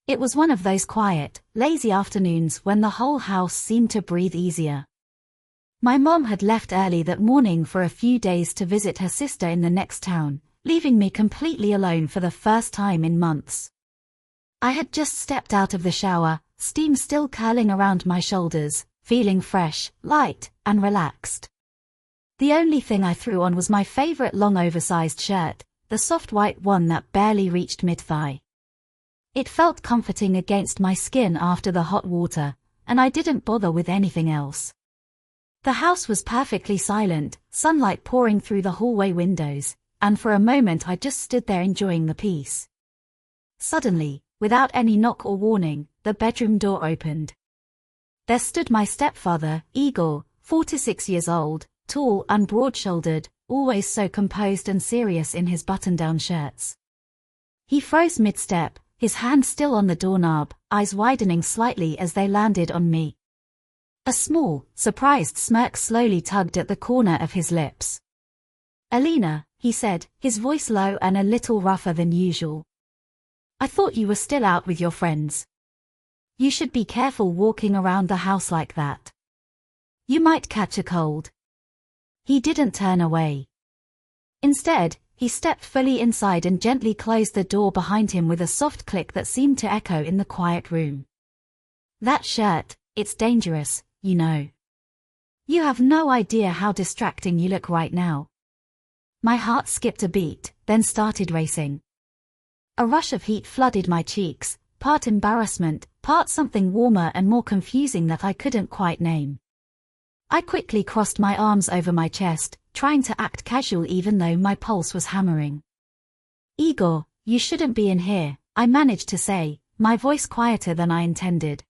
It was one of those quiet, lazy afternoons when the whole house seemed to breathe easier. My mom had left early that morning for a few days to visit her sister in the next town, leaving me completely alone for the first time in months. I had just stepped out of the shower, steam still curling around my shoulders, feeling fresh, light, and relaxed. The only thing I threw on was my favorite long oversized shirt, the soft white one that barely reached mid-thigh. It felt comforting against my skin after the hot water, and I didn't bother with anything else. The house was perfectly silent, sunlight pouring through the hallway windows, and for a moment I just stood there enjoying the peace. Suddenly, without any knock or warning, the bedroom door opened. There stood my stepfather, Igor, 46 years old, tall and broad-shouldered, always so composed and serious in his button-down shirts. He froze mid-step, his hand still on the doorknob, eyes widening slightly as they landed on me. A small, surprised smirk slowly tugged at the corner of his lips. "Alina," he said, his voice low and a little rougher than usual. "I thought you were still out with your friends. You should be careful walking around the house like that. You might catch a cold." He didn't turn away. Instead, he stepped fully inside and gently closed the door behind him with a soft click that seemed to echo in the quiet room. "That shirt, it's dangerous, you know. You have no idea how distracting you look right now." My heart skipped a beat, then started racing. A rush of heat flooded my cheeks, part embarrassment, part something warmer and more confusing that I couldn't quite name. I quickly crossed my arms over my chest, trying to act casual even though my pulse was hammering. "Igor, you shouldn't be in here," I managed to say, my voice quieter than I intended.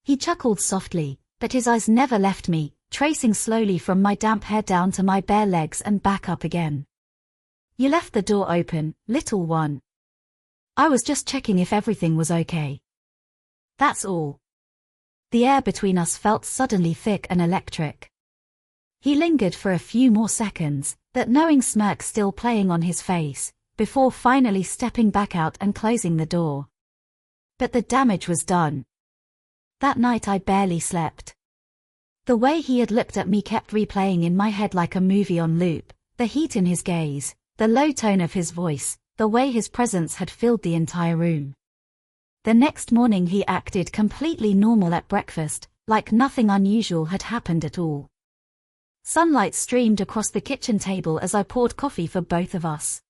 He chuckled softly, but his eyes never left me, tracing slowly from my damp hair down to my bare legs and back up again. "You left the door open, little one. I was just checking if everything was okay. That's all." The air between us felt suddenly thick and electric. He lingered for a few more seconds, that knowing smirk still playing on his face, before finally stepping back out and closing the door. But the damage was done. That night I barely slept. The way he had looked at me kept replaying in my head like a movie on loop, the heat in his gaze, the low tone of his voice, the way his presence had filled the entire room. The next morning he acted completely normal at breakfast, like nothing unusual had happened at all. Sunlight streamed across the kitchen table as I poured coffee for both of us.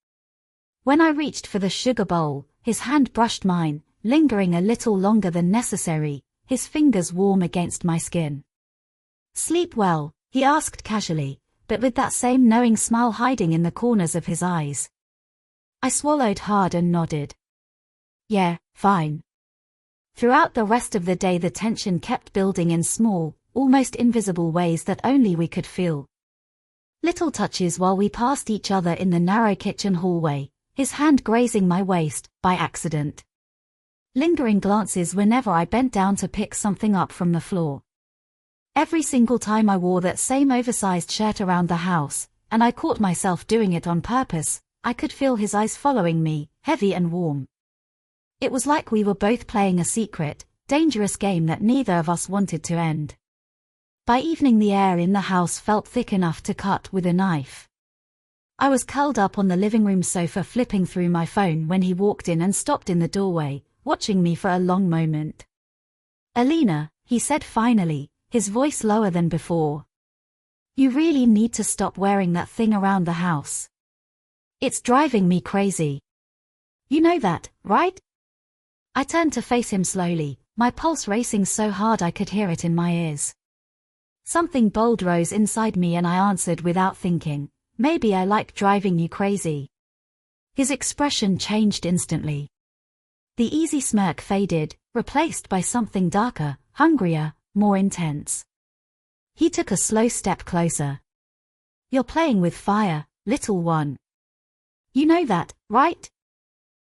When I reached for the sugar bowl, his hand brushed mine, lingering a little longer than necessary, his fingers warm against my skin. "Sleep well?" he asked casually, but with that same knowing smile hiding in the corners of his eyes. I swallowed hard and nodded. "Yeah, fine." Throughout the rest of the day the tension kept building in small, almost invisible ways that only we could feel. Little touches while we passed each other in the narrow kitchen hallway, his hand grazing my waist, by accident. Lingering glances whenever I bent down to pick something up from the floor. Every single time I wore that same oversized shirt around the house, and I caught myself doing it on purpose, I could feel his eyes following me, heavy and warm. It was like we were both playing a secret, dangerous game that neither of us wanted to end. By evening the air in the house felt thick enough to cut with a knife. I was curled up on the living room sofa flipping through my phone when he walked in and stopped in the doorway, watching me for a long moment. "Alina," he said finally, his voice lower than before. "You really need to stop wearing that thing around the house. It's driving me crazy. You know that, right?" I turned to face him slowly, my pulse racing so hard I could hear it in my ears. Something bold rose inside me and I answered without thinking, "Maybe I like driving you crazy." His expression changed instantly. The easy smirk faded, replaced by something darker, hungrier, more intense. He took a slow step closer. "You're playing with fire, little one. You know that, right?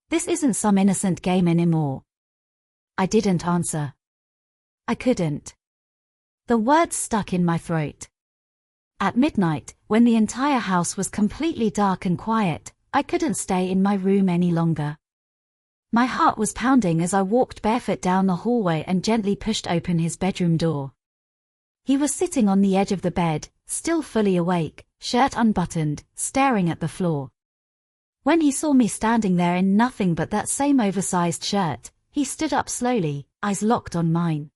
This isn't some innocent game anymore." I didn't answer. I couldn't. The words stuck in my throat. At midnight, when the entire house was completely dark and quiet, I couldn't stay in my room any longer. My heart was pounding as I walked barefoot down the hallway and gently pushed open his bedroom door. He was sitting on the edge of the bed, still fully awake, shirt unbuttoned, staring at the floor. When he saw me standing there in nothing but that same oversized shirt, he stood up slowly, eyes locked on mine.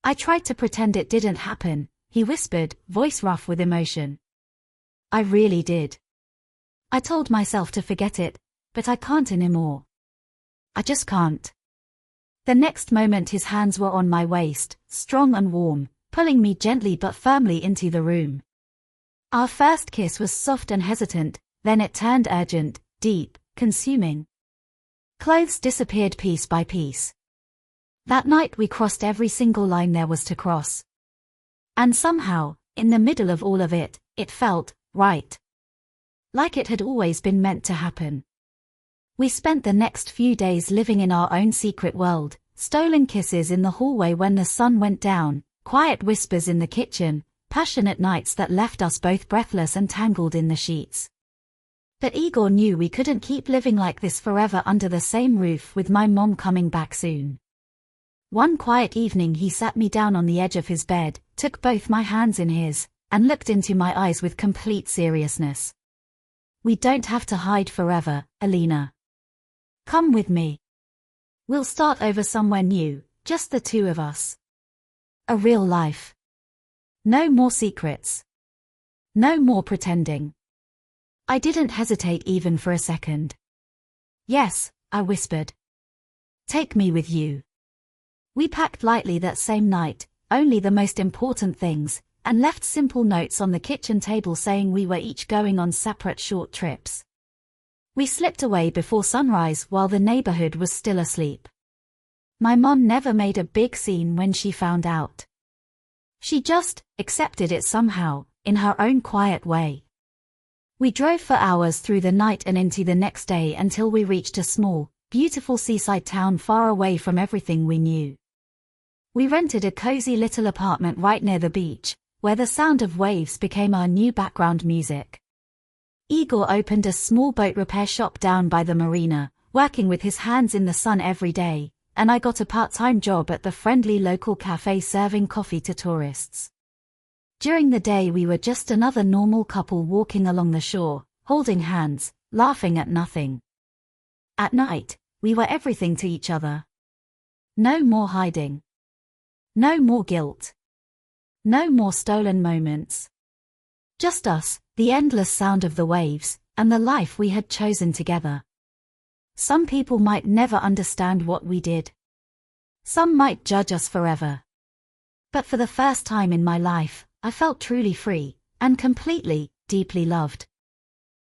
"I tried to pretend it didn't happen," he whispered, voice rough with emotion. "I really did. I told myself to forget it, but I can't anymore. I just can't." The next moment his hands were on my waist, strong and warm, pulling me gently but firmly into the room. Our first kiss was soft and hesitant, then it turned urgent, deep, consuming. Clothes disappeared piece by piece. That night we crossed every single line there was to cross. And somehow, in the middle of all of it, it felt right. Like it had always been meant to happen. We spent the next few days living in our own secret world, stolen kisses in the hallway when the sun went down, quiet whispers in the kitchen, passionate nights that left us both breathless and tangled in the sheets. But Igor knew we couldn't keep living like this forever under the same roof with my mom coming back soon. One quiet evening he sat me down on the edge of his bed, took both my hands in his, and looked into my eyes with complete seriousness. "We don't have to hide forever, Alina. Come with me. We'll start over somewhere new, just the two of us. A real life. No more secrets. No more pretending." I didn't hesitate even for a second. "Yes," I whispered. "Take me with you." We packed lightly that same night, only the most important things, and left simple notes on the kitchen table saying we were each going on separate short trips. We slipped away before sunrise while the neighborhood was still asleep. My mom never made a big scene when she found out. She just accepted it somehow, in her own quiet way. We drove for hours through the night and into the next day until we reached a small, beautiful seaside town far away from everything we knew. We rented a cozy little apartment right near the beach, where the sound of waves became our new background music. Igor opened a small boat repair shop down by the marina, working with his hands in the sun every day, and I got a part-time job at the friendly local cafe serving coffee to tourists. During the day we were just another normal couple walking along the shore, holding hands, laughing at nothing. At night, we were everything to each other. No more hiding. No more guilt. No more stolen moments. Just us, the endless sound of the waves, and the life we had chosen together. Some people might never understand what we did. Some might judge us forever. But for the first time in my life, I felt truly free, and completely, deeply loved.